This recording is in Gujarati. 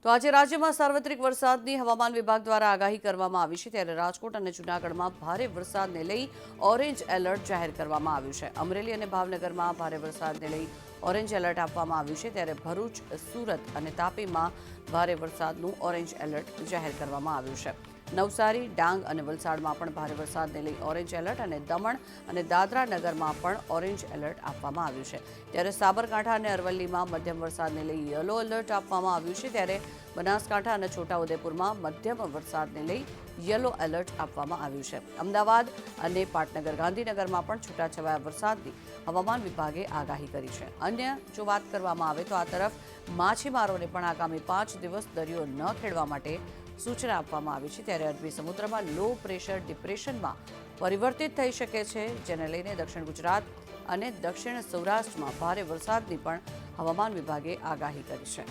તો આજે રાજ્યમાં સાર્વત્રિક વરસાદની હવામાન વિભાગ દ્વારા આગાહી કરવામાં આવી છે, ત્યારે રાજકોટ અને જૂનાગઢમાં ભારે વરસાદને લઈ ઓરેન્જ એલર્ટ જાહેર કરવામાં આવ્યું છે. અમરેલી અને ભાવનગરમાં ભારે વરસાદને લઈ ઓરેન્જ એલર્ટ આપવામાં આવ્યું છે, ત્યારે ભરૂચ, સુરત અને તાપીમાં ભારે વરસાદનું ઓરેન્જ એલર્ટ જાહેર કરવામાં આવ્યું છે. નવસારી, ડાંગ અને વલસાડમાં પણ ભારે વરસાદને લઈ ઓરેન્જ એલર્ટ અને દમણ અને દાદરા નગરમાં પણ ઓરેન્જ એલર્ટ આપવામાં આવ્યું છે. ત્યારે સાબરકાંઠા અને અરવલ્લીમાં મધ્યમ વરસાદને લઈ યલો એલર્ટ આપવામાં આવ્યું છે, ત્યારે બનાસકાંઠા અને છોટાઉદેપુરમાં મધ્યમ વરસાદને લઈ યલો એલર્ટ આપવામાં આવ્યું છે. અમદાવાદ અને પાટનગર, ગાંધીનગરમાં પણ છૂટાછવાયા વરસાદની હવામાન વિભાગે આગાહી કરી છે. અન્ય જો વાત કરવામાં આવે તો આ તરફ માછીમારોને પણ આગામી 5 દિવસ દરિયો ન ખેડવા માટે સૂચના આપવામાં આવી છે, ત્યારે અરબી સમુદ્રમાં લો પ્રેશર ડિપ્રેશનમાં પરિવર્તિત થઈ શકે છે, જેને લઈને દક્ષિણ ગુજરાત અને દક્ષિણ સૌરાષ્ટ્રમાં ભારે વરસાદની પણ હવામાન વિભાગે આગાહી કરી છે.